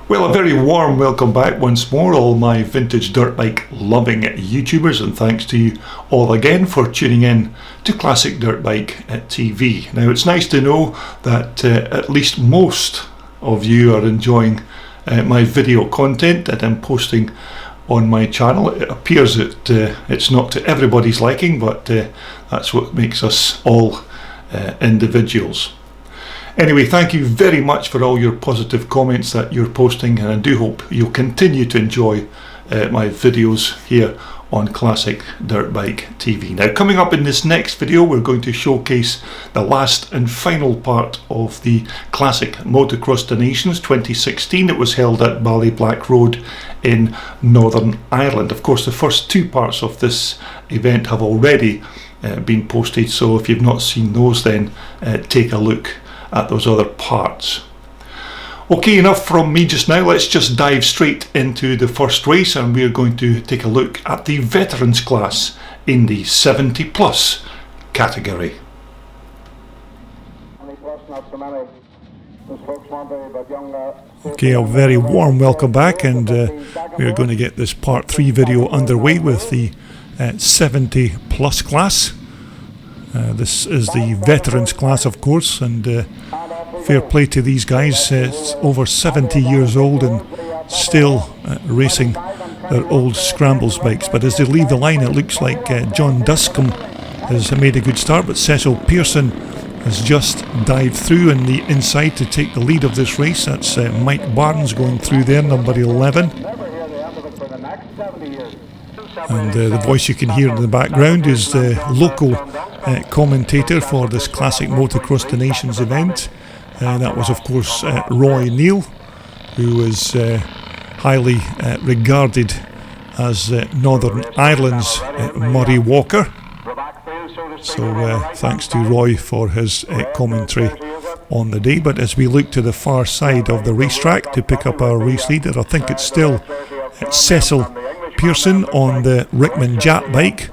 Well, a very warm welcome back once more, all my vintage dirt bike loving YouTubers, and thanks to you all again for tuning in to Classic Dirt Bike TV. Now, it's nice to know that at least most of you are enjoying my video content that I'm posting on my channel. It appears that it's not to everybody's liking, but that's what makes us all individuals. Anyway, thank you very much for all your positive comments that you're posting, and I do hope you'll continue to enjoy my videos here on Classic Dirt Bike TV. Now, coming up in this next video, we're going to showcase the last and final part of the Classic Motocross the Nations 2016 that was held at Ballyblack Road in Northern Ireland. Of course, the first two parts of this event have already been posted, so if you've not seen those, then take a look at those other parts. Okay, enough from me just now. Let's just dive straight into the first race, and we're going to take a look at the veterans class in the 70 plus category. Okay, a very warm welcome back, and we're going to get this part 3 video underway with the 70 plus class. This is the veterans class, of course, and fair play to these guys. It's over 70 years old and still racing their old scrambles bikes. But as they leave the line, it looks like John Duscombe has made a good start, but Cecil Pearson has just dived through in the inside to take the lead of this race. That's Mike Barnes going through there, number 11. And the voice you can hear in the background is the local commentator for this Classic Motocross the Nations event. That was, of course, Roy Neal, who is highly regarded as Northern Ireland's Murray Walker. So thanks to Roy for his commentary on the day. But as we look to the far side of the racetrack to pick up our race leader, I think it's still Cecil Pearson on the Rickman Jap bike.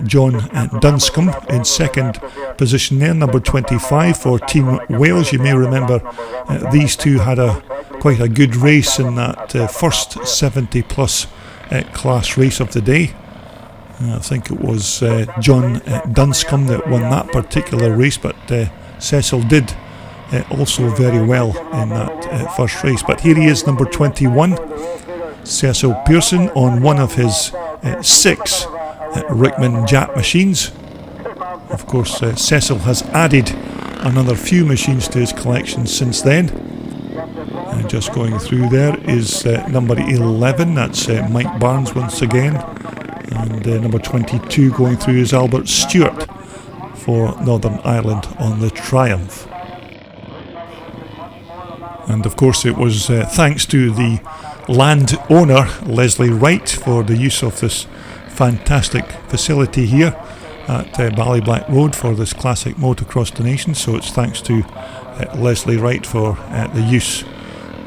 John Dunscombe in second position there, number 25 for Team Wales. You may remember these two had quite a good race in that first 70 plus class race of the day. I think it was John Dunscombe that won that particular race, but Cecil did also very well in that first race. But here he is, number 21, Cecil Pearson, on one of his 6 Rickman Jap machines. Of course, Cecil has added another few machines to his collection since then. Just going through there is number 11, that's Mike Barnes once again, and number 22 going through is Albert Stewart for Northern Ireland on the Triumph. And of course it was thanks to the landowner Leslie Wright for the use of this fantastic facility here at Ballyblack Road for this Classic Motocross the Nations. So it's thanks to Leslie Wright for the use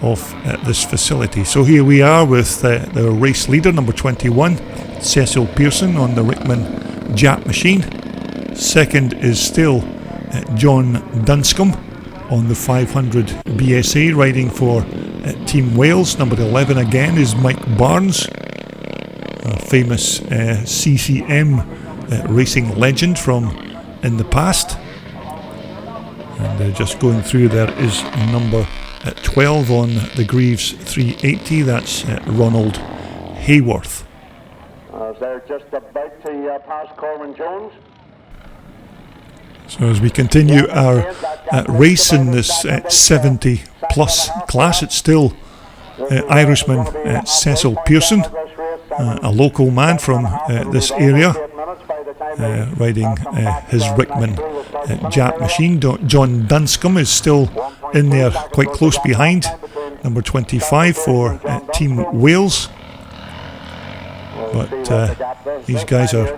of this facility. So here we are with the race leader, number 21, Cecil Pearson on the Rickman Jap machine. Second is still John Dunscombe on the 500 BSA riding for Team Wales. Number 11 again is Mike Barnes, a famous CCM racing legend from in the past. And just going through there is number 12 on the Greaves 380, that's Ronald Hayworth. They're just about to pass Corwin Jones. So as we continue our race in this 70 plus class, it's still Irishman Cecil Pearson, a local man from this area, riding his Rickman Jap machine. John Dunscombe is still in there quite close behind, number 25 for Team Wales. But these guys are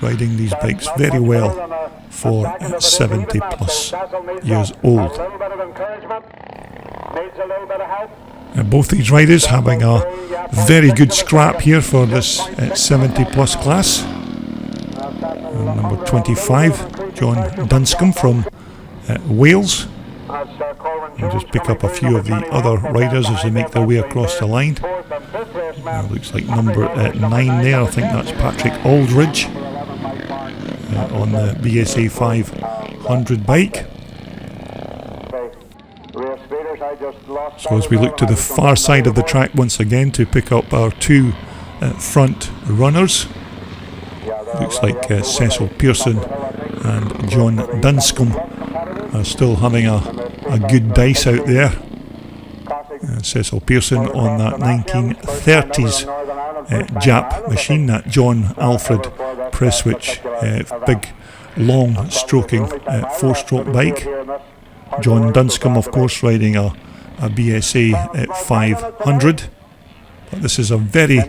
riding these bikes very well for 70 plus years old. Both these riders having a very good scrap here for this 70 plus class. Number 25, John Dunscombe from Wales. We'll just pick up a few of the other riders as they make their way across the line. Looks like number 9 there, I think that's Patrick Aldridge on the BSA 500 bike. So as we look to the far side of the track once again to pick up our two front runners, looks like Cecil Pearson and John Dunscombe are still having a good dice out there. Cecil Pearson on that 1930s Jap machine, that John Alfred Presswich big long stroking 4-stroke bike. John Dunscombe of course riding a BSA 500. But this is a very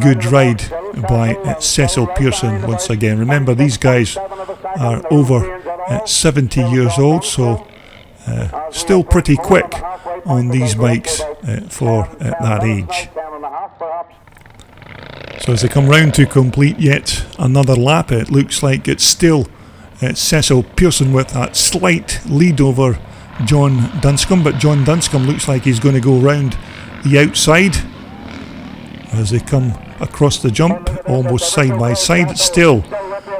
good ride by Cecil Pearson once again. Remember, these guys are over 70 years old, so still pretty quick on these bikes for that age. So as they come round to complete yet another lap, it looks like it's still Cecil Pearson with that slight lead over John Dunscombe, but John Dunscombe looks like he's going to go round the outside as they come across the jump, almost side by side. It's still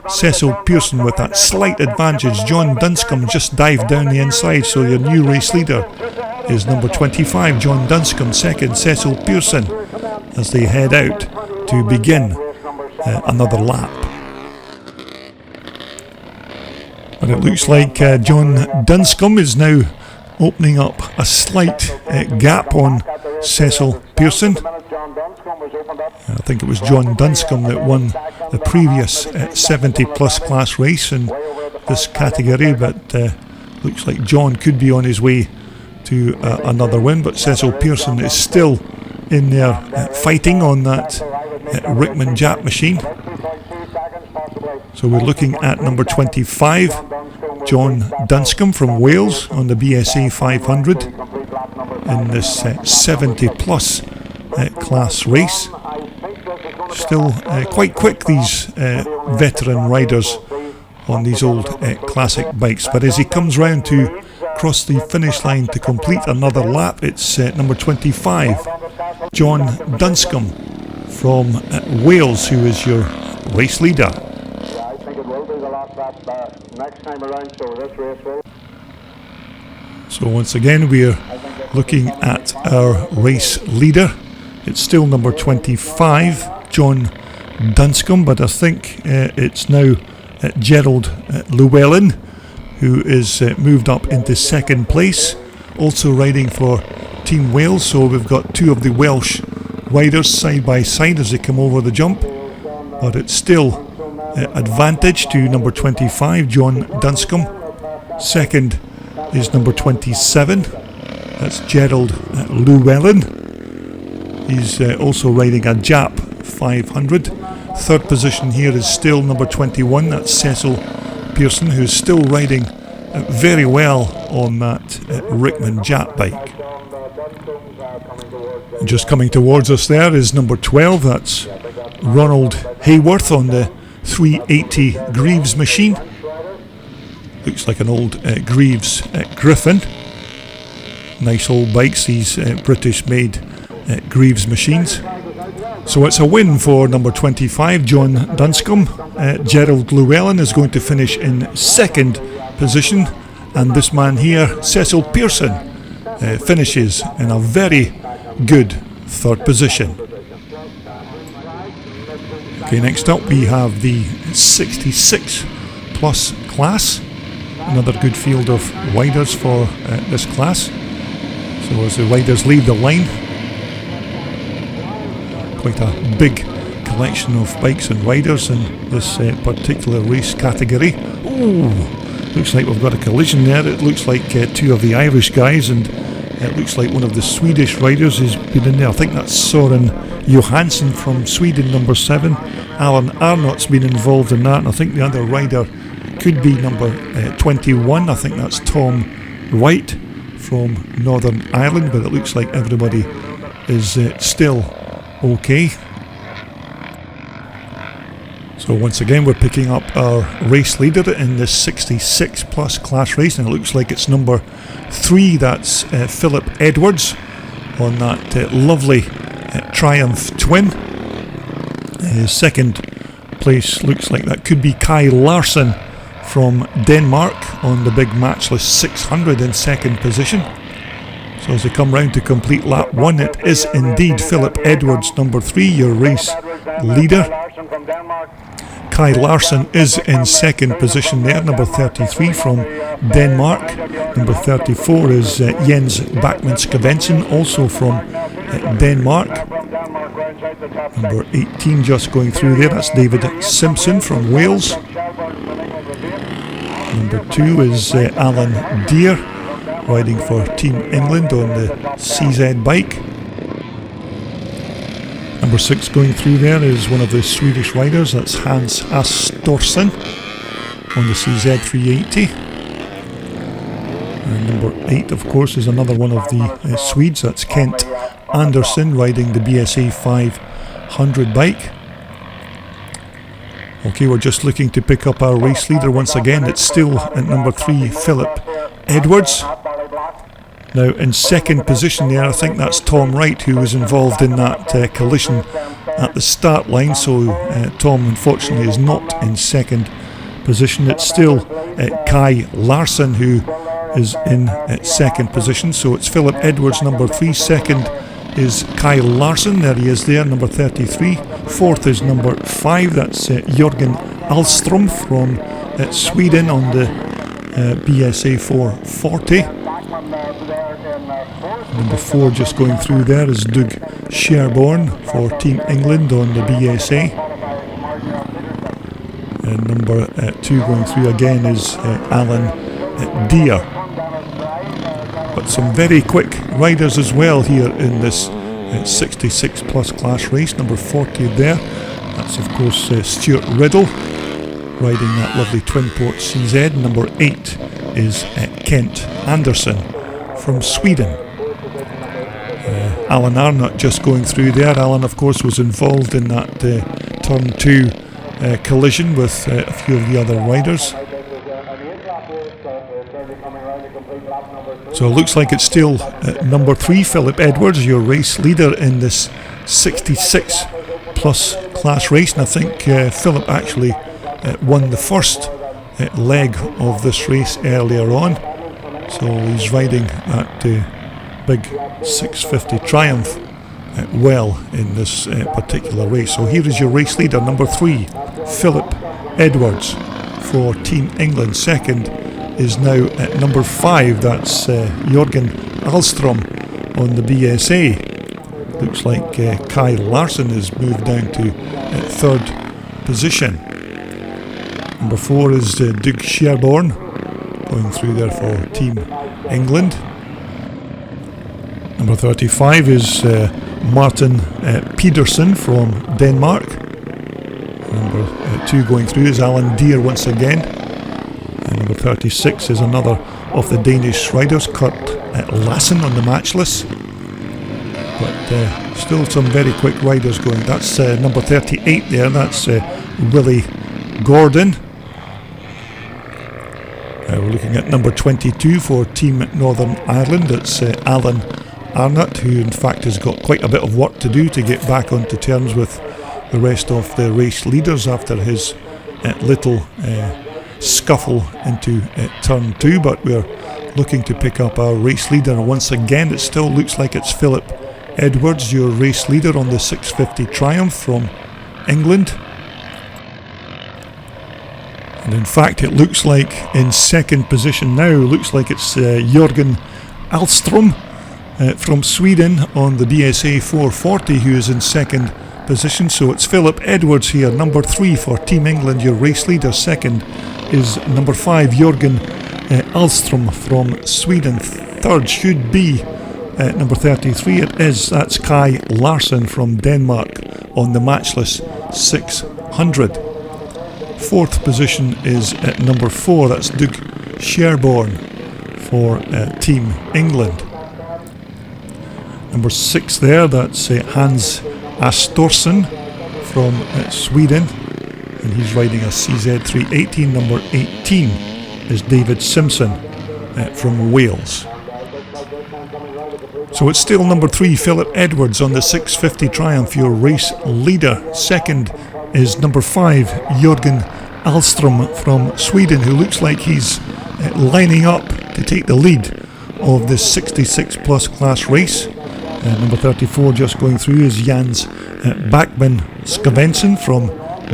Cecil Pearson with that slight advantage. John Dunscombe just dived down the inside, so your new race leader is number 25, John Dunscombe. Second, Cecil Pearson, as they head out to begin another lap. But it looks like John Dunscombe is now opening up a slight gap on Cecil Pearson. I think it was John Dunscombe that won the previous 70 plus class race in this category, but looks like John could be on his way to another win, but Cecil Pearson is still in there fighting on that Rickman Jap machine. So we're looking at number 25, John Dunscombe from Wales on the BSA 500 in this 70 plus class race. Still quite quick, these veteran riders on these old classic bikes, but as he comes round to cross the finish line to complete another lap, it's number 25, John Dunscombe from Wales, who is your race leader. I think it will be the last lap next time around, so this race will. So once again we're looking at our race leader. It's still number 25, John Dunscombe, but I think it's now Gerald Llewellyn who is moved up into second place, also riding for Team Wales. So we've got two of the Welsh riders side by side as they come over the jump, but it's still advantage to number 25, John Dunscombe. Second is number 27, that's Gerald Llewellyn. He's also riding a Jap 500. Third position here is still number 21, that's Cecil Pearson, who's still riding very well on that Rickman Jap bike. And just coming towards us there is number 12, that's Ronald Hayworth on the 380 Greaves machine. Looks like an old Greaves Griffin. Nice old bikes, these British made Greaves machines. So it's a win for number 25, John Dunscombe. Gerald Llewellyn is going to finish in second position, and this man here, Cecil Pearson, finishes in a very good third position. Okay, next up we have the 66 plus class. Another good field of riders for this class. So as the riders leave the line, quite a big collection of bikes and riders in this particular race category. Oh, looks like we've got a collision there. It looks like two of the Irish guys, and it looks like one of the Swedish riders has been in there. I think that's Soren Johansson from Sweden, number 7. Alan Arnott's been involved in that, and I think the other rider could be number 21. I think that's Tom White from Northern Ireland, but it looks like everybody is still okay. So once again we're picking up our race leader in this 66 plus class race, and it looks like it's number 3, that's Philip Edwards on that lovely Triumph Twin. Second place looks like that could be Kai Larsen from Denmark on the big matchless 600 in second position. So as they come round to complete lap 1, it is indeed Philip Edwards, number 3, your race leader. Kai Larsen is in second position there, number 33 from Denmark. Number 34 is Jens Bachmann-Skavensen, also from Denmark. Number 18 just going through there, that's David Simpson from Wales. Number 2 is Alan Deere, riding for Team England on the CZ bike. Number 6 going through there is one of the Swedish riders, that's Hans Astorsen on the CZ 380. And number 8 of course is another one of the Swedes, that's Kent Anderson riding the BSA 500 bike. Okay, we're just looking to pick up our race leader once again. It's still at number 3, Philip Edwards. Now in second position there, I think that's Tom Wright, who was involved in that collision at the start line. So Tom unfortunately is not in second position. It's still Kai Larsen who is in second position. So it's Philip Edwards, number 3. Second is Kai Larsen, there he is there, number 33. Fourth is number 5, that's Jörgen Alström from Sweden on the BSA 440. Number 4 just going through there is Doug Sherborne for Team England on the BSA. And number 2 going through again is Alan Deere. But some very quick riders as well here in this 66 plus class race. Number 40 there, that's of course Stuart Riddle riding that lovely twin port CZ. Number 8 is Kent Anderson from Sweden. Alan Arnott just going through there. Alan of course was involved in that turn 2 collision with a few of the other riders. So it looks like it's still number 3, Philip Edwards, your race leader in this 66 plus class race. And I think Philip actually won the first leg of this race earlier on. So he's riding that big 650 Triumph well in this particular race. So here is your race leader, number 3, Philip Edwards for Team England. Second is now at number 5, that's Jörgen Alström on the BSA. Looks like Kai Larsen has moved down to third position. Number 4 is Doug Sherborne going through there for Team England. Number 35 is Martin Pedersen from Denmark. Number 2 going through is Alan Deere once again. And number 36 is another of the Danish riders, Kurt Lassen on the matchless. But still some very quick riders going. That's number 38 there, that's Willie Gordon. We're looking at number 22 for Team Northern Ireland, it's Alan Arnott, who in fact has got quite a bit of work to do to get back onto terms with the rest of the race leaders after his little scuffle into turn 2. But we're looking to pick up our race leader once again. It still looks like it's Philip Edwards, your race leader on the 650 Triumph from England. And in fact it looks like in second position now, looks like it's Jörgen Alström from Sweden on the BSA 440 who is in second position. So it's Philip Edwards here, number 3 for Team England, your race leader. Second is number 5, Jörgen Alström from Sweden. Third should be number 33, it is, that's Kai Larsen from Denmark on the matchless 600. Fourth position is at number 4, that's Doug Sherborne for Team England. Number 6 there, that's Hans Astorsen from Sweden. and he's riding a CZ318. Number 18 is David Simpson from Wales. So it's still number 3, Philip Edwards on the 650 Triumph, your race leader. Second is number 5, Jörgen Ahlström from Sweden, who looks like he's lining up to take the lead of this 66 plus class race. Number 34 just going through is Jens Backman Skavensen from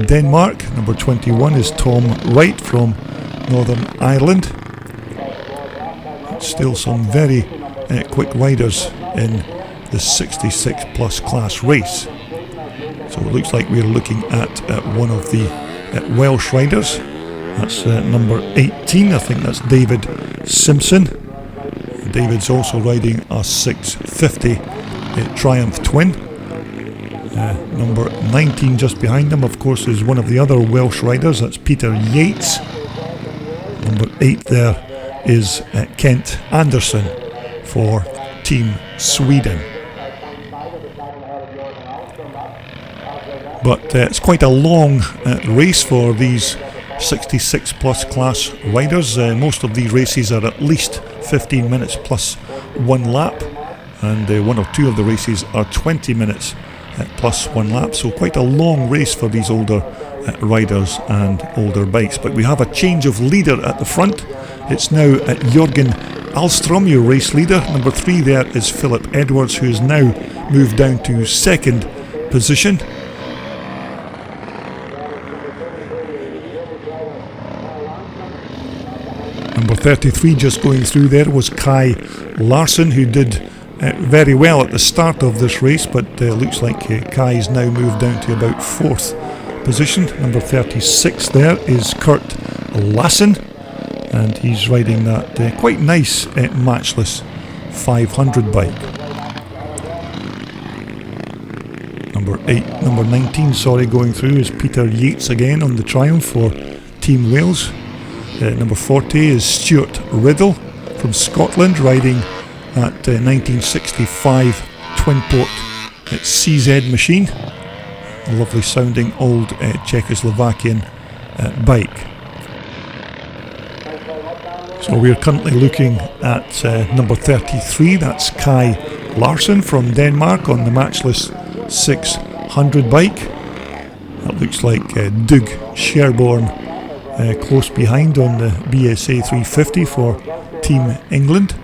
Denmark. Number 21 is Tom Wright from Northern Ireland. Still some very quick riders in the 66 plus class race. So it looks like we're looking at one of the Welsh riders. That's number 18, I think that's David Simpson. David's also riding a 650 Triumph Twin. Number 19 just behind him, of course, is one of the other Welsh riders. That's Peter Yates. Number 8 there is Kent Anderson for Team Sweden. But it's quite a long race for these 66 plus class riders. Most of these races are at least 15 minutes plus 1 lap, and 1 or 2 of the races are 20 minutes plus 1 lap, so quite a long race for these older riders and older bikes. But we have a change of leader at the front. It's now Jörgen Ahlström, your race leader. Number 3 there is Philip Edwards, who has now moved down to second position. Number 33 just going through there was Kai Larsen, who did very well at the start of this race, but looks like Kai's now moved down to about 4th position. Number 36 there is Kurt Lassen, and he's riding that quite nice matchless 500 bike. Number 19 going through is Peter Yates again on the Triumph for Team Wales. Number 40 is Stuart Riddle from Scotland, riding that 1965 twin port CZ machine. A lovely sounding old Czechoslovakian bike. So we're currently looking at number 33, that's Kai Larsen from Denmark on the matchless 600 bike. That looks like Doug Sherborne close behind on the BSA 350 for Team England.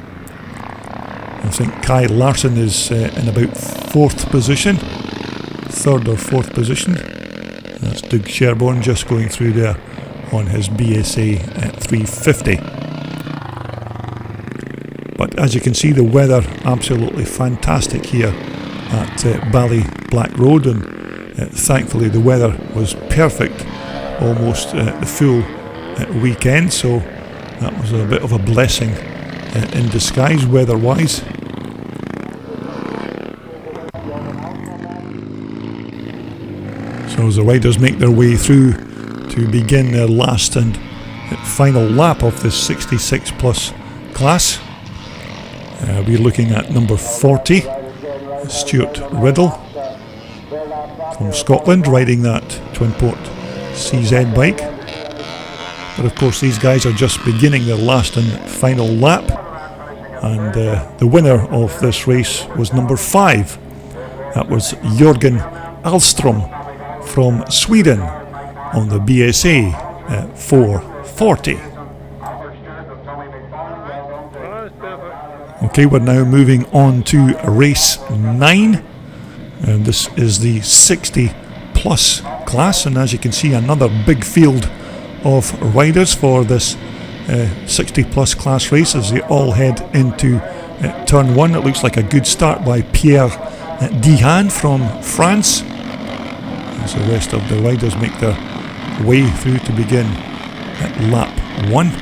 I think Kai Larsen is in about 4th position, 3rd or 4th position. That's Doug Sherborne just going through there on his BSA 350. But as you can see, the weather absolutely fantastic here at Ballyblack Road, and thankfully the weather was perfect almost the full weekend, so that was a bit of a blessing in disguise weather-wise. So as the riders make their way through to begin their last and final lap of this 66 plus class, we're looking at number 40, Stuart Riddle from Scotland, riding that twin port CZ bike. But of course these guys are just beginning their last and final lap, and the winner of this race was number 5. That was Jörgen Ahlström from Sweden on the BSA 440. Okay, we're now moving on to race 9, and this is the 60 plus class, and as you can see, another big field of riders for this 60 plus class race as they all head into turn 1. It looks like a good start by Pierre Dihan from France, as the rest of the riders make their way through to begin lap 1.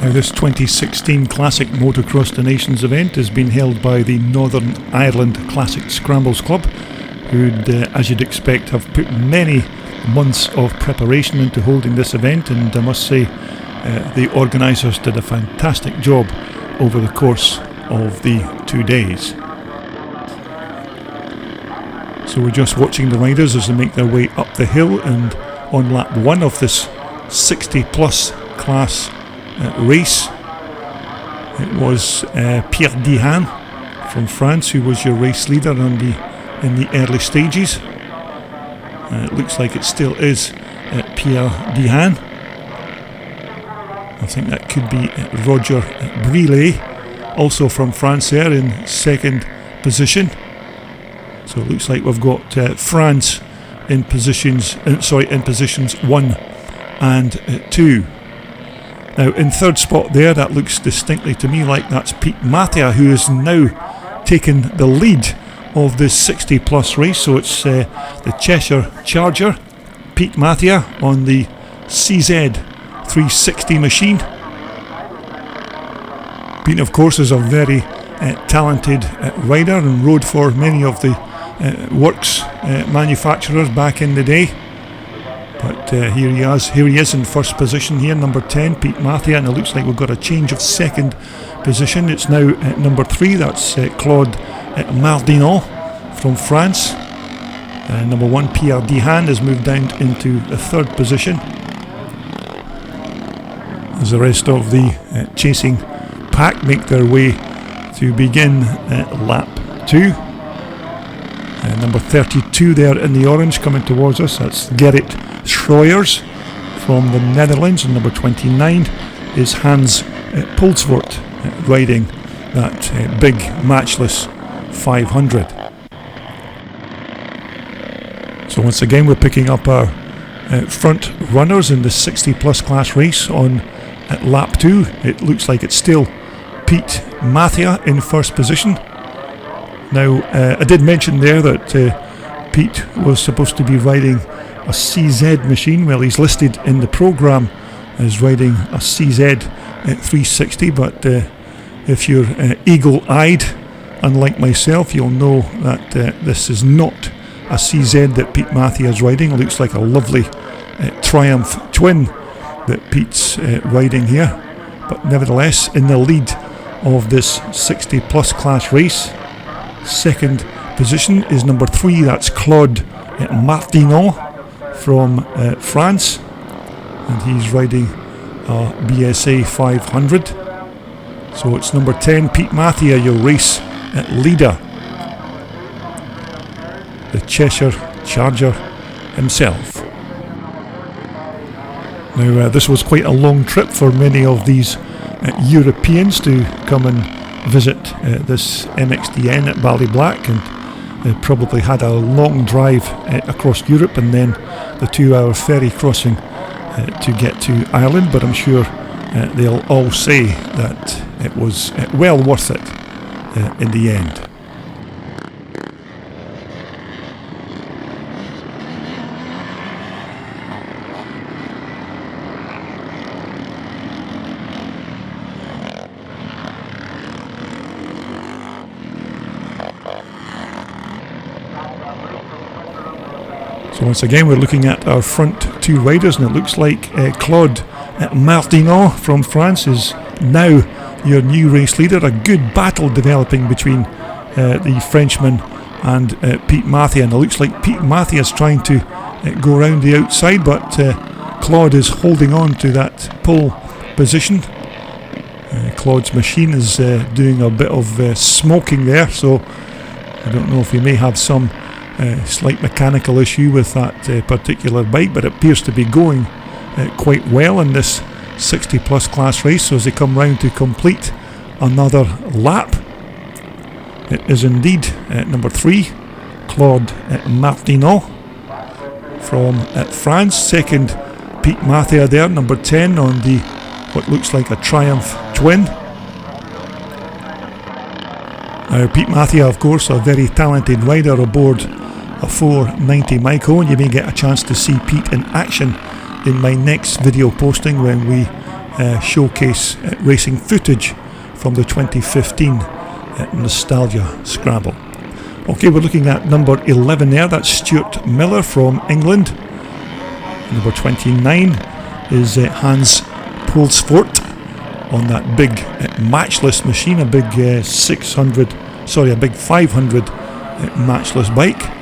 Now this 2016 Classic Motocross the Nations event has been held by the Northern Ireland Classic Scrambles Club, who'd, as you'd expect, have put many months of preparation into holding this event, and I must say the organisers did a fantastic job over the course of the 2 days. So we're just watching the riders as they make their way up the hill, and on lap 1 of this 60 plus class race, it was Pierre Dihan from France who was your race leader in the early stages. It looks like it still is Pierre Dihan. I think that could be Roger Brillet, also from France there in second position. So it looks like we've got France in positions 1 and 2. Now in third spot there, that looks distinctly to me like that's Pete Mattia, who is now taken the lead of this 60 plus race. So it's the Cheshire Charger, Pete Mattia on the CZ 360 machine. Pete, of course, is a very talented rider and rode for many of the works manufacturers back in the day. But here he is in first position here, number 10, Pete Mattia, and it looks like we've got a change of second position. It's now number 3, that's Claude Mardinot from France. Number 1, Pierre Dihan, has moved down into the third position, as the rest of the chasing pack make their way to begin lap 2. Number 32 there in the orange coming towards us, that's Gerrit Schroyers from the Netherlands, and number 29 is Hans Pulsvoort riding that big matchless 500. So once again we're picking up our front runners in the 60 plus class race on lap 2. It looks like it's still Pete Mattia in first position. Now I did mention there that Pete was supposed to be riding a CZ machine. Well, he's listed in the programme as riding a CZ 360, but if you're eagle-eyed, unlike myself, you'll know that this is not a CZ that Pete Mattia is riding. It looks like a lovely Triumph twin that Pete's riding here, but nevertheless in the lead of this 60 plus class race. Second position is number 3, that's Claude Martinot from France, and he's riding a BSA 500. So it's number 10, Pete Mattia, your race leader, the Cheshire Charger himself. Now this was quite a long trip for many of these Europeans to come and visit this MXDN at Ballyblack, and they probably had a long drive across Europe and then the 2-hour ferry crossing to get to Ireland, but I'm sure they'll all say that it was well worth it in the end. So once again we're looking at our front 2 riders, and it looks like Claude Martinot from France is now your new race leader. A good battle developing between the Frenchman and Pete Mattia, and it looks like Pete Mattia is trying to go around the outside, but Claude is holding on to that pole position. Claude's machine is doing a bit of smoking there, so I don't know if he may have some slight mechanical issue with that particular bike, but it appears to be going quite well in this 60 plus class race. So as they come round to complete another lap, it is indeed number 3, Claude Martinot from France. Second, Pete Mattia there, number 10 on the what looks like a Triumph twin. Now Pete Mattia, of course, a very talented rider aboard a 490 Micro, and you may get a chance to see Pete in action in my next video posting when we showcase racing footage from the 2015 Nostalgia Scrabble. Okay, we're looking at number 11 there, that's Stuart Miller from England. Number 29 is Hans Pulsvoort on that big matchless machine, a big 500 matchless bike.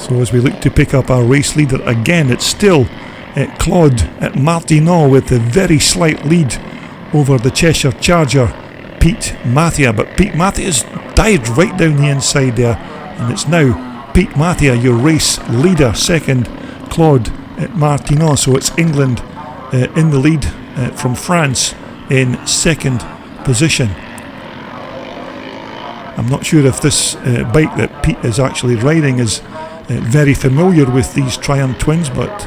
So as we look to pick up our race leader again, it's still Claude Martineau with the very slight lead over the Cheshire Charger, Pete Mathia. But Pete Mathia's dived right down the inside there, and it's now Pete Mathia, your race leader, second Claude Martineau. So it's England in the lead from France in second position. I'm not sure if this bike that Pete is actually riding is very familiar with these Triumph twins, but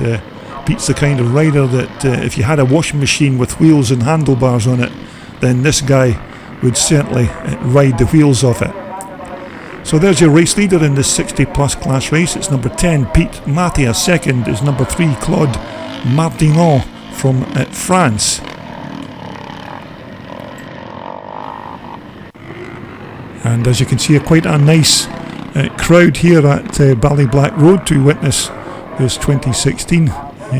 Pete's the kind of rider that if you had a washing machine with wheels and handlebars on it, then this guy would certainly ride the wheels off it. So there's your race leader in this 60 plus class race. It's number 10 Pete Mathia, second is number 3 Claude Martineau from France. And as you can see, quite a nice crowd here at Ballyblack Road to witness this 2016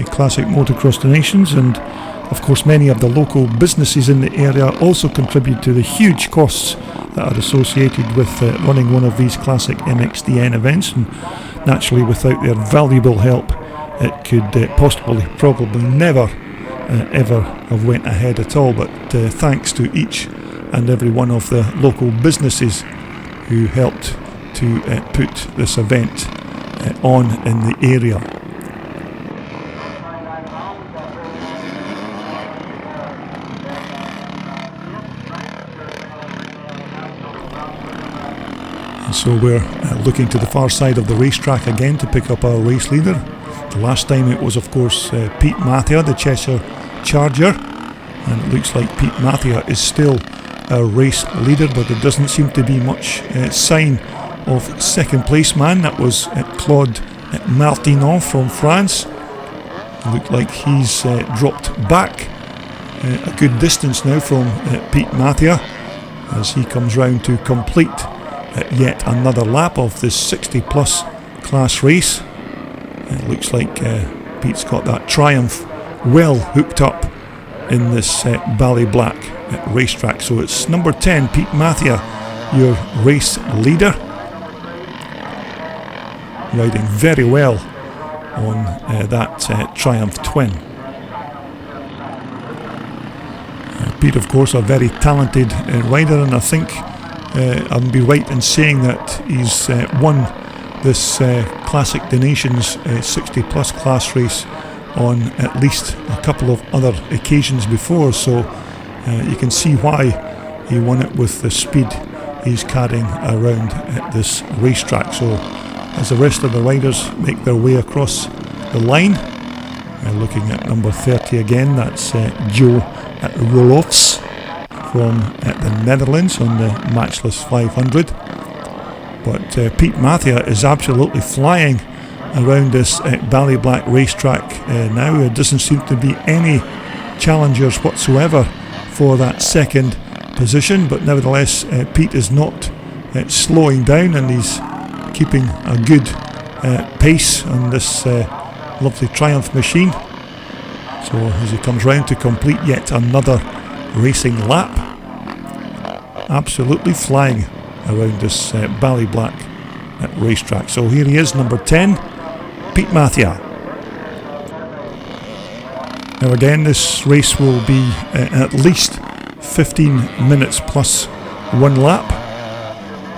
Classic Motocross the Nations, and of course many of the local businesses in the area also contribute to the huge costs that are associated with running one of these Classic MXDN events, and naturally without their valuable help it could probably never ever have went ahead at all. But thanks to each and every one of the local businesses who helped to put this event on in the area. And so we're looking to the far side of the racetrack again to pick up our race leader. The last time it was of course Pete Mathia, the Cheshire Charger, and it looks like Pete Mathia is still our race leader, but there doesn't seem to be much sign of second place man. That was Claude Martineau from France. It looked like he's dropped back a good distance now from Pete Mathia as he comes round to complete yet another lap of this 60 plus class race. It looks like Pete's got that Triumph well hooked up in this Ballyblack racetrack. So it's number 10 Pete Mathia, your race leader, riding very well on that Triumph twin. Pete of course a very talented rider, and I think I'll be right in saying that he's won this Classic the Nations 60 plus class race on at least a couple of other occasions before, so you can see why he won it with the speed he's carrying around at this racetrack. So as the rest of the riders make their way across the line, looking at number 30 again, that's Joe Rolofs from the Netherlands on the Matchless 500. But Pete Mathia is absolutely flying around this Ballyblack racetrack now. There doesn't seem to be any challengers whatsoever for that second position, but nevertheless Pete is not slowing down, and he's keeping a good pace on this lovely Triumph machine. So as he comes round to complete yet another racing lap, absolutely flying around this Ballyblack racetrack. So here he is, number 10 Pete Mathia. Now again, this race will be at least 15 minutes plus one lap,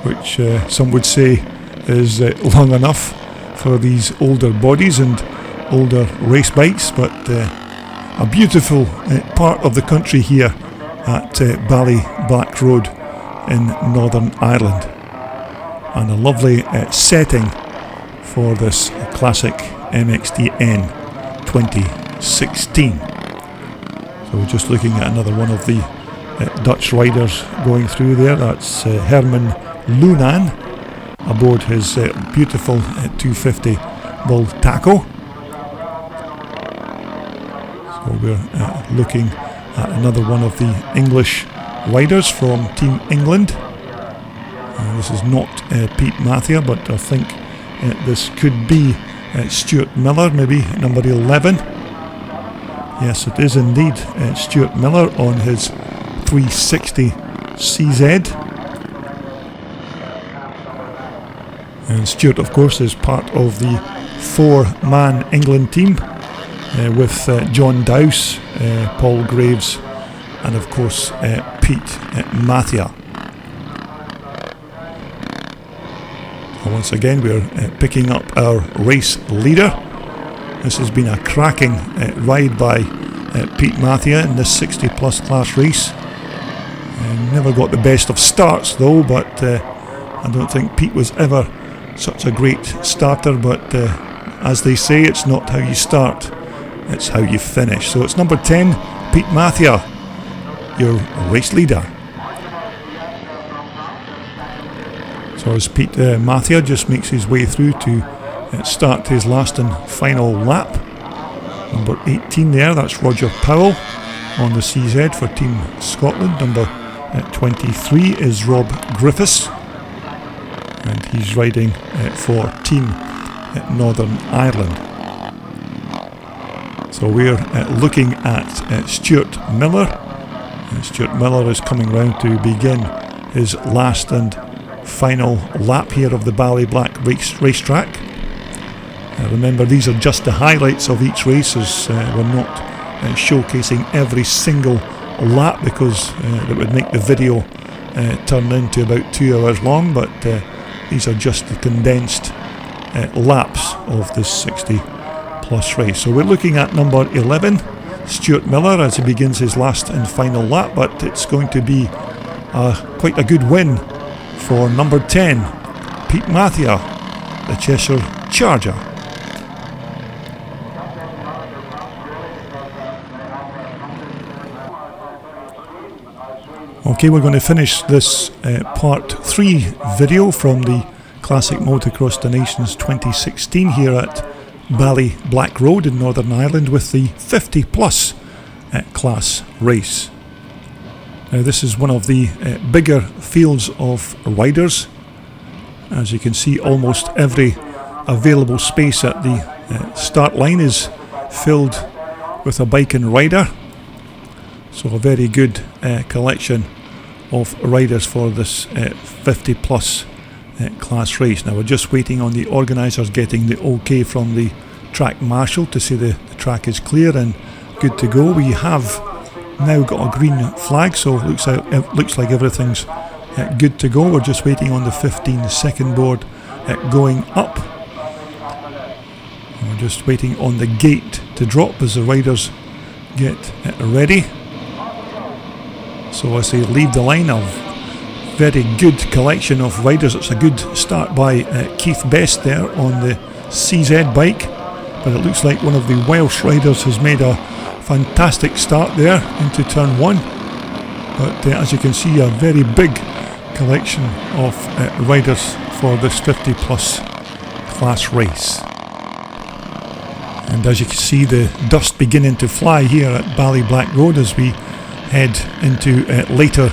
which some would say is long enough for these older bodies and older race bikes, but a beautiful part of the country here at Ballyblack Road in Northern Ireland, and a lovely setting for this Classic MXDN 2016. So we're just looking at another one of the Dutch riders going through there. That's Herman Lunan aboard his beautiful 250 Bull Taco. So we're looking at another one of the English riders from Team England. This is not Pete Mathia, but I think this could be Stuart Miller, maybe number 11. Yes, it is indeed Stuart Miller on his 360 CZ. And Stuart, of course, is part of the 4-man England team with John Dowse, Paul Graves, and of course Pete Mathia. And once again, we're picking up our race leader. This has been a cracking ride by Pete Mathia in this 60 plus class race. Never got the best of starts though, but I don't think Pete was ever such a great starter, but as they say, it's not how you start, it's how you finish. So it's number 10, Pete Mathia, your race leader. So as Pete Mathia just makes his way through to start his last and final lap. Number 18 there, that's Roger Powell on the CZ for Team Scotland. Number 23 is Rob Griffiths, and he's riding for Team Northern Ireland. So we're looking at Stuart Miller. Stuart Miller is coming round to begin his last and final lap here of the Ballyblack racetrack. Remember, these are just the highlights of each race, as we're not showcasing every single lap, because that would make the video turn into about 2 hours long, but these are just the condensed laps of this 60 plus race. So we're looking at number 11, Stuart Miller, as he begins his last and final lap, but it's going to be quite a good win for number 10, Pete Mathia, the Cheshire Charger. Okay, we're going to finish this part 3 video from the Classic Motocross the Nations 2016 here at Ballyblack Road in Northern Ireland with the 50 plus class race. Now this is one of the bigger fields of riders. As you can see, almost every available space at the start line is filled with a bike and rider. So a very good collection of riders for this 50 plus class race. Now we're just waiting on the organisers getting the OK from the track marshal to say the track is clear and good to go. We have now got a green flag, so it looks like everything's good to go. We're just waiting on the 15-second board going up. And we're just waiting on the gate to drop as the riders get ready. So as they leave the line, a very good collection of riders. It's a good start by Keith Best there on the CZ bike, but it looks like one of the Welsh riders has made a fantastic start there into turn 1. But as you can see, a very big collection of riders for this 50 plus class race. And as you can see, the dust beginning to fly here at Ballyblack Road as we head into later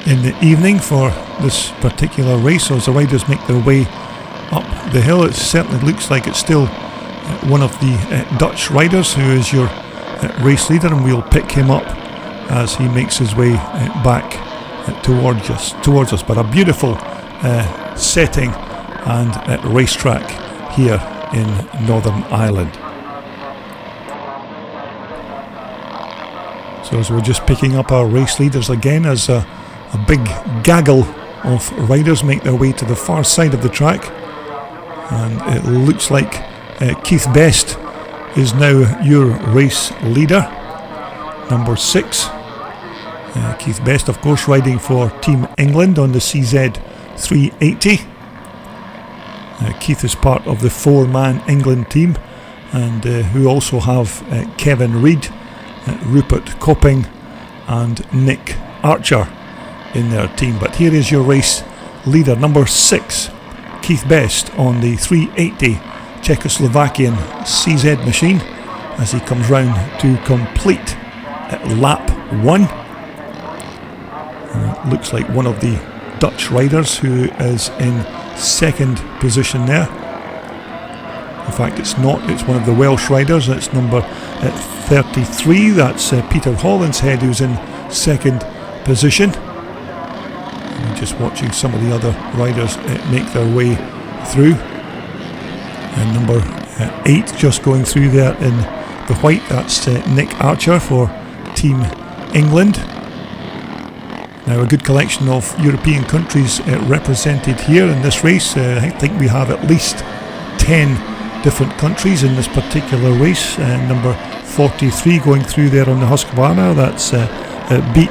in the evening for this particular race. So as the riders make their way up the hill, it certainly looks like it's still one of the Dutch riders who is your race leader, and we'll pick him up as he makes his way back towards us. But a beautiful setting and racetrack here in Northern Ireland. So as we're just picking up our race leaders again, as a big gaggle of riders make their way to the far side of the track, and it looks like Keith Best is now your race leader, number 6. Keith Best, of course, riding for Team England on the CZ 380. Keith is part of the 4-man England team, and who also have Kevin Reid, Rupert Copping and Nick Archer in their team. But here is your race leader, number 6, Keith Best on the 380 Czechoslovakian CZ machine, as he comes round to complete lap 1. Looks like one of the Dutch riders who is in second position there. In fact, it's not, it's one of the Welsh riders. It's number 33, that's Peter Hollinshead, who's in second position. And just watching some of the other riders make their way through. And number 8 just going through there in the white. That's Nick Archer for Team England. Now a good collection of European countries represented here in this race. I think we have at least 10 different countries in this particular race. Number 43 going through there on the Husqvarna. That's beat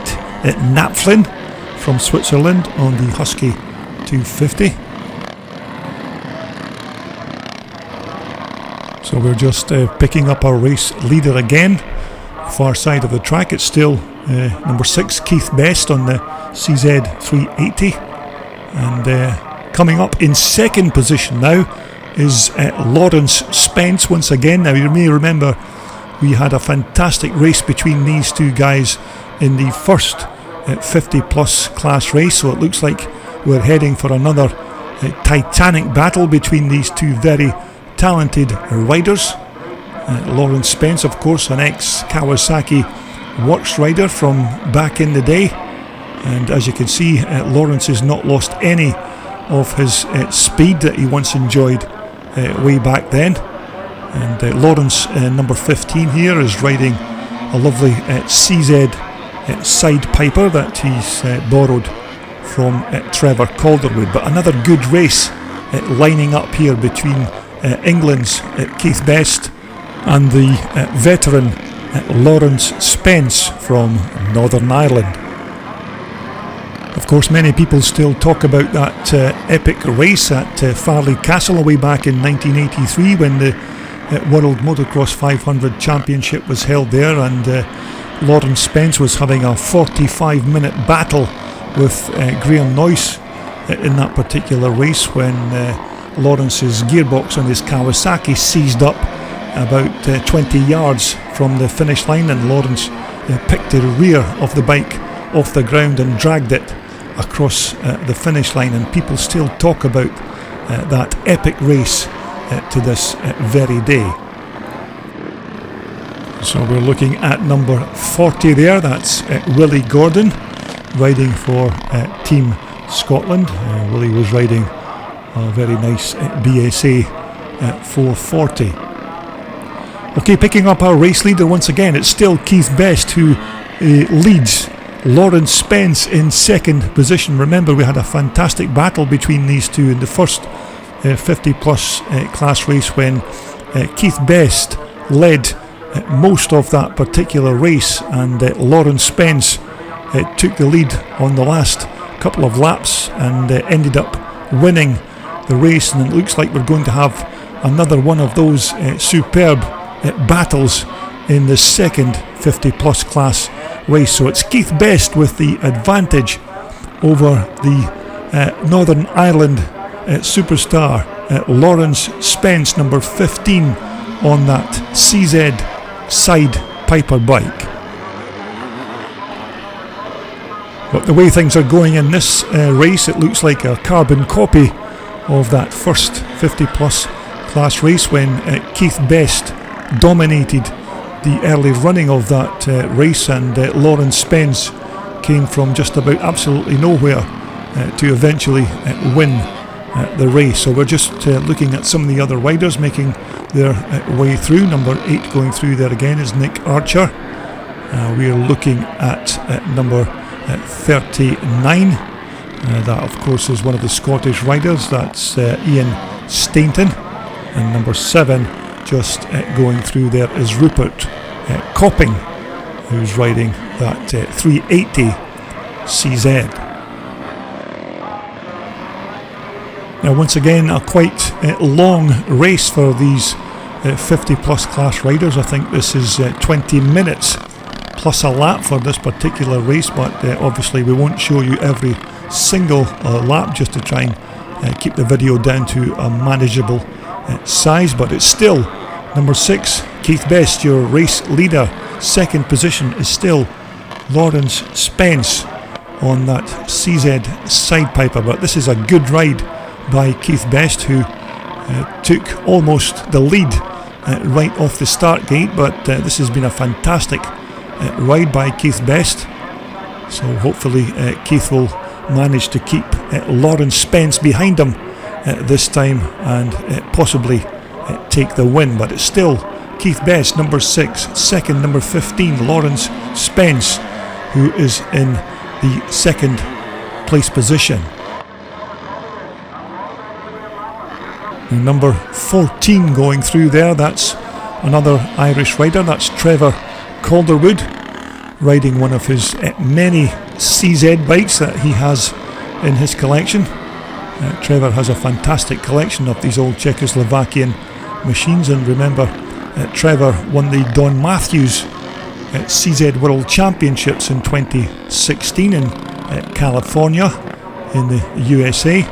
Napflin from Switzerland on the Husky 250. So we're just picking up our race leader again. Far side of the track, it's still number 6 Keith Best on the CZ 380, and coming up in second position now is Lawrence Spence once again. Now you may remember we had a fantastic race between these two guys in the first 50 plus class race, so it looks like we're heading for another titanic battle between these two very talented riders. Lawrence Spence, of course, an ex-Kawasaki works rider from back in the day, and as you can see, Lawrence has not lost any of his speed that he once enjoyed way back then. And Lawrence, number 15 here, is riding a lovely CZ side piper that he's borrowed from Trevor Calderwood. But another good race lining up here between England's Keith Best and the veteran Lawrence Spence from Northern Ireland. Of course, many people still talk about that epic race at Farley Castle way back in 1983 when the World Motocross 500 Championship was held there, and Lawrence Spence was having a 45-minute battle with Graham Noyce in that particular race when Lawrence's gearbox on his Kawasaki seized up about 20 yards from the finish line, and Lawrence picked the rear of the bike off the ground and dragged it across the finish line, and people still talk about that epic race to this very day. So we're looking at number 40 there. That's Willie Gordon riding for Team Scotland. Willie was riding a very nice BSA 440. Okay, picking up our race leader once again, it's still Keith Best who leads Lawrence Spence in second position. Remember, we had a fantastic battle between these two in the first 50 plus class race when Keith Best led most of that particular race, and Lawrence Spence took the lead on the last couple of laps and ended up winning the race. And it looks like we're going to have another one of those superb battles in the second 50 plus class race. So it's Keith Best with the advantage over the Northern Ireland superstar Lawrence Spence, number 15 on that CZ side piper bike. But the way things are going in this race, it looks like a carbon copy of that first 50 plus class race when Keith Best dominated the early running of that race, and Lawrence Spence came from just about absolutely nowhere to eventually win the race. So we're just looking at some of the other riders making their way through. Number 8 going through there again is Nick Archer. We're looking at number 39. That of course is one of the Scottish riders. That's Ian Stainton. And number 7 just going through there is Rupert Copping, who's riding that 380 CZ. Now once again a quite long race for these 50 plus class riders. I think this is 20 minutes plus a lap for this particular race, but obviously we won't show you every single lap just to try and keep the video down to a manageable size. But it's still number 6 Keith Best, your race leader. Second position is still Lawrence Spence on that CZ side piper, but this is a good ride by Keith Best, who took almost the lead right off the start gate. But this has been a fantastic ride by Keith Best, so hopefully Keith will manage to keep Lawrence Spence behind him this time and possibly take the win. But it's still Keith Best, number 6, second, number 15, Lawrence Spence, who is in the second place position. And number 14 going through there, that's another Irish rider, that's Trevor Calderwood, riding one of his many CZ bikes that he has in his collection. Trevor has a fantastic collection of these old Czechoslovakian machines, and remember Trevor won the Don Matthews CZ World Championships in 2016 in California in the USA.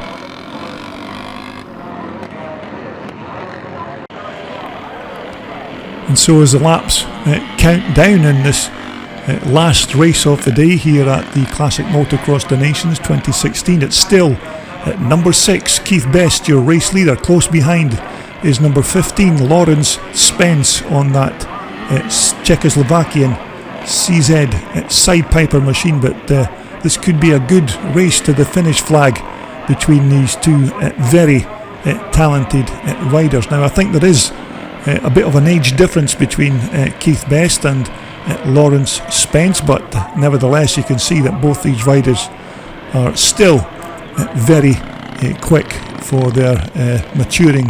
And so as the laps count down in this last race of the day here at the Classic Motocross the Nations 2016, it's still at number 6, Keith Best, your race leader. Close behind is number 15, Lawrence Spence on that Czechoslovakian CZ side piper machine. But this could be a good race to the finish flag between these two very talented riders. Now I think there is a bit of an age difference between Keith Best and Lawrence Spence, but nevertheless you can see that both these riders are still very quick for their maturing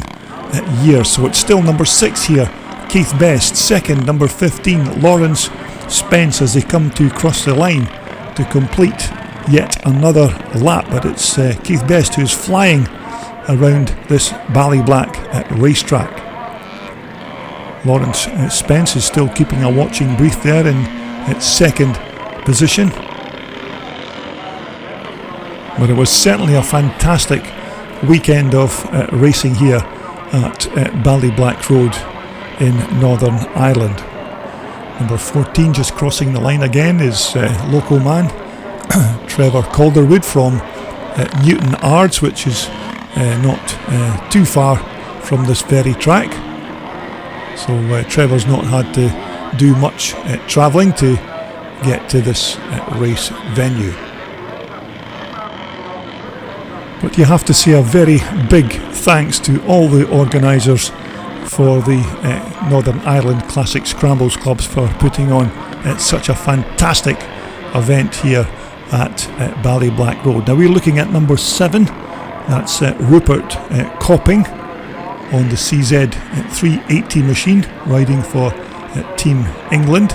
years. So it's still number 6 here, Keith Best, second, number 15, Lawrence Spence, as they come to cross the line to complete yet another lap. But it's Keith Best who's flying around this Ballyblack racetrack. Lawrence Spence is still keeping a watching brief there in its second position. But it was certainly a fantastic weekend of racing here at Ballyblack Road in Northern Ireland. Number 14 just crossing the line again is local man Trevor Calderwood from Newton Ards, which is not too far from this very track. So Trevor's not had to do much travelling to get to this race venue. But you have to say a very big thanks to all the organisers for the Northern Ireland Classic Scrambles Clubs for putting on such a fantastic event here at Ballyblack Road. Now we're looking at number 7, that's Rupert Copping on the CZ 380 machine, riding for Team England.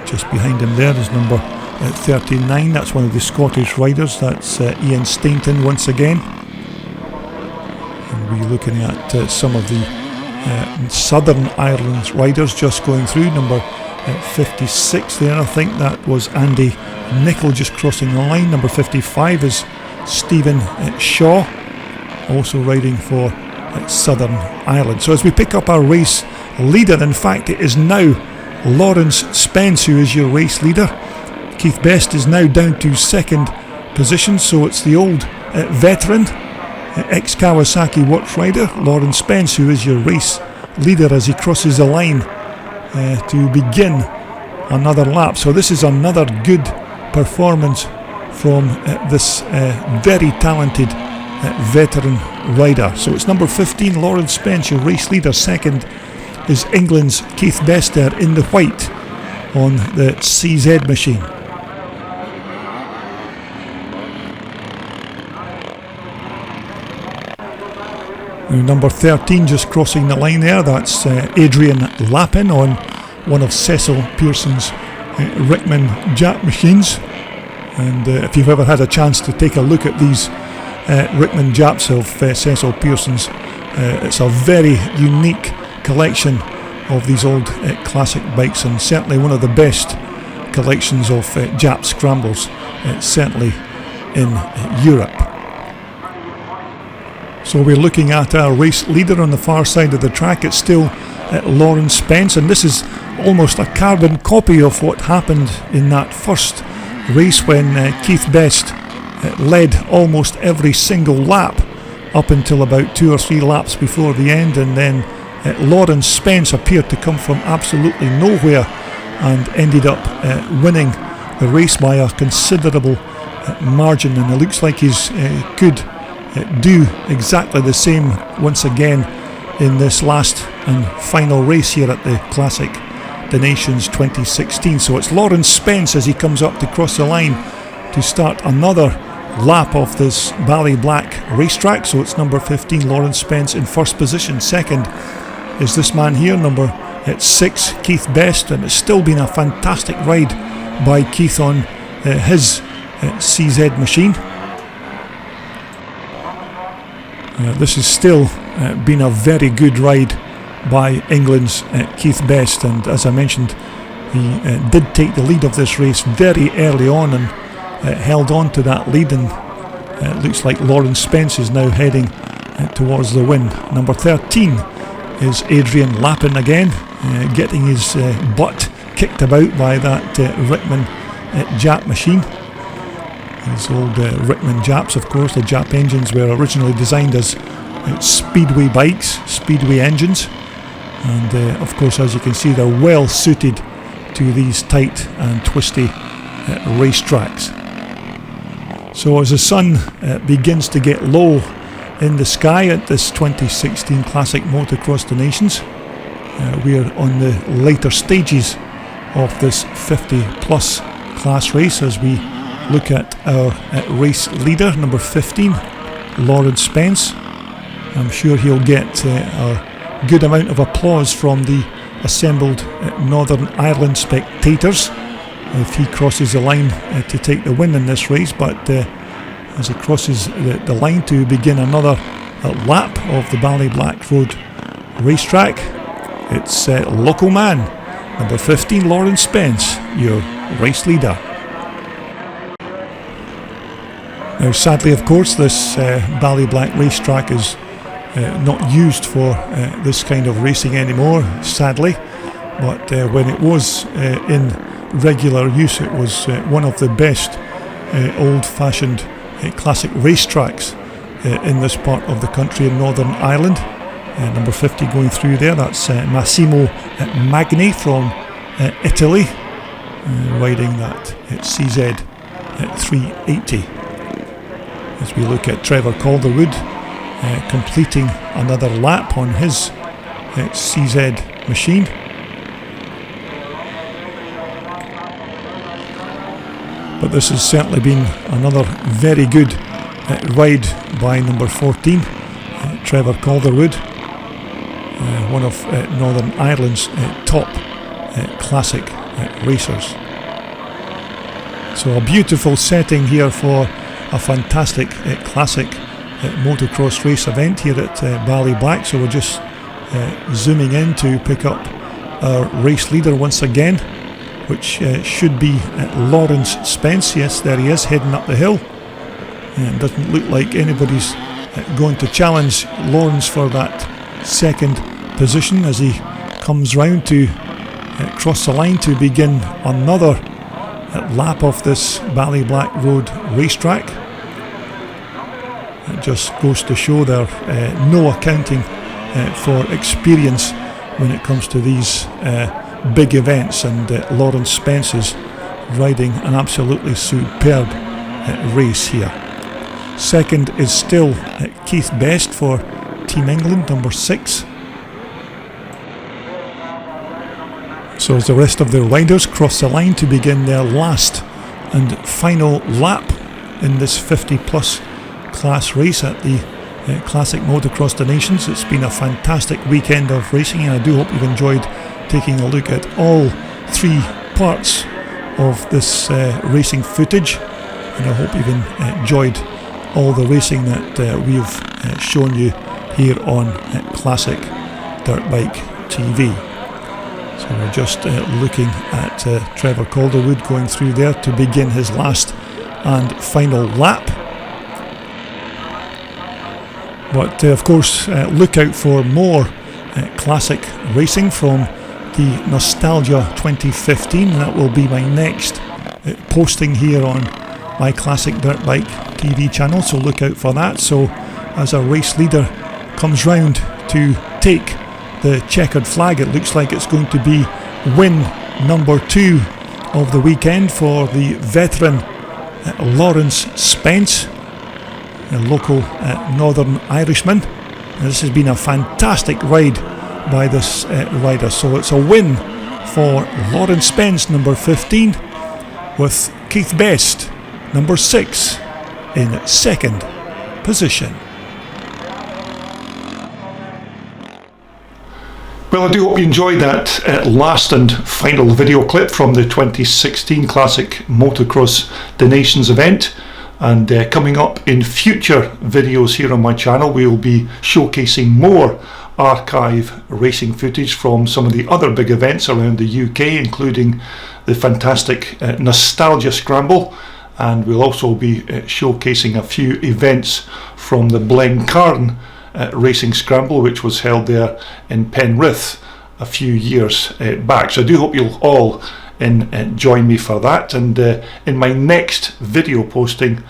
Just behind him there is number 39, that's one of the Scottish riders, that's Ian Stainton once again. And we're looking at some of the Southern Ireland riders just going through. Number 56 there, I think that was Andy Nicol just crossing the line. Number 55 is Stephen Shaw, also riding for Southern Ireland. So as we pick up our race leader, in fact it is now Lawrence Spence who is your race leader. Keith Best is now down to second position, so it's the old veteran, ex-Kawasaki works rider, Lawrence Spence, who is your race leader as he crosses the line to begin another lap. So this is another good performance from this very talented veteran rider. So it's number 15, Lawrence Spence, your race leader. Second is England's Keith Best there in the white on the CZ machine. Now, number 13 just crossing the line there, that's Adrian Lappin on one of Cecil Pearson's Rickman Jap machines. And if you've ever had a chance to take a look at these Rickman Japs of Cecil Pearson's, it's a very unique collection of these old classic bikes, and certainly one of the best collections of Jap scrambles, certainly in Europe. So we're looking at our race leader on the far side of the track. It's still Lawrence Spence, and this is almost a carbon copy of what happened in that first race when Keith Best led almost every single lap up until about 2 or 3 laps before the end, and then Lawrence Spence appeared to come from absolutely nowhere and ended up winning the race by a considerable margin, and it looks like his good do exactly the same once again in this last and final race here at the Classic the Nations 2016. So it's Lawrence Spence as he comes up to cross the line to start another lap of this Ballyblack racetrack. So it's number 15 Lawrence Spence in first position. Second is this man here, number 6 Keith Best, and it's still been a fantastic ride by Keith on his CZ machine. This has still been a very good ride by England's Keith Best, and as I mentioned, he did take the lead of this race very early on and held on to that lead, and it looks like Lawrence Spence is now heading towards the win. Number 13 is Adrian Lappin again, getting his butt kicked about by that Rickman Jap machine. These old Rickman Japs, of course, the Jap engines were originally designed as speedway bikes, speedway engines, and of course, as you can see, they're well suited to these tight and twisty racetracks. So as the sun begins to get low in the sky at this 2016 Classic Motocross the Nations, we're on the later stages of this 50 plus class race as we look at our race leader, number 15, Lawrence Spence. I'm sure he'll get a good amount of applause from the assembled Northern Ireland spectators if he crosses the line to take the win in this race, but as he crosses the line to begin another lap of the Ballyblack Road racetrack, it's local man, number 15 Lawrence Spence, your race leader. Now sadly, of course, this Ballyblack racetrack is not used for this kind of racing anymore, sadly, but when it was in regular use, it was one of the best old-fashioned classic racetracks in this part of the country in Northern Ireland. Number 50 going through there, that's Massimo Magni from Italy, riding that CZ 380. As we look at Trevor Calderwood completing another lap on his CZ machine. But this has certainly been another very good ride by number 14, Trevor Calderwood, one of Northern Ireland's top classic racers. So a beautiful setting here for a fantastic classic motocross race event here at Ballyblack. So we're just zooming in to pick up our race leader once again, which should be Lawrence Spence. Yes, there he is, heading up the hill. And doesn't look like anybody's going to challenge Lawrence for that second position as he comes round to cross the line to begin another lap of this Ballyblack Road racetrack. It just goes to show there no accounting for experience when it comes to these big events, and Lawrence Spence is riding an absolutely superb race here. Second is still Keith Best for Team England, number 6. So as the rest of the riders cross the line to begin their last and final lap in this 50 plus class race at the Classic Motocross the Nations. It's been a fantastic weekend of racing, and I do hope you've enjoyed taking a look at all 3 parts of this racing footage, and I hope you've enjoyed all the racing that we've shown you here on Classic Dirt Bike TV. So we're just looking at Trevor Calderwood going through there to begin his last and final lap. But of course, look out for more classic racing from the Nostalgia 2015. That will be my next posting here on my Classic Dirt Bike TV channel, so look out for that. So as our race leader comes round to take the checkered flag, it looks like it's going to be win number 2 of the weekend for the veteran Lawrence Spence. a local Northern Irishman. And this has been a fantastic ride by this rider. So it's a win for Lawrence Spence, number 15, with Keith Best, number 6, in second position. Well, I do hope you enjoyed that last and final video clip from the 2016 Classic Motocross The Nations event. And coming up in future videos here on my channel, we will be showcasing more archive racing footage from some of the other big events around the UK, including the fantastic Nostalgia Scramble, and we'll also be showcasing a few events from the Blencarn Racing Scramble, which was held there in Penrith a few years back. So I do hope you'll all join me for that, and in my next video posting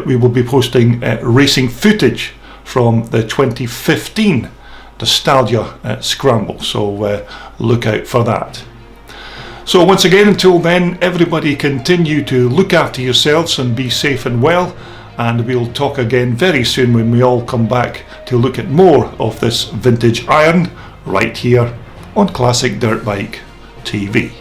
we will be posting racing footage from the 2015 Nostalgia Scramble, so look out for that. So once again, until then, everybody continue to look after yourselves and be safe and well, and we'll talk again very soon when we all come back to look at more of this vintage iron right here on Classic Dirt Bike TV.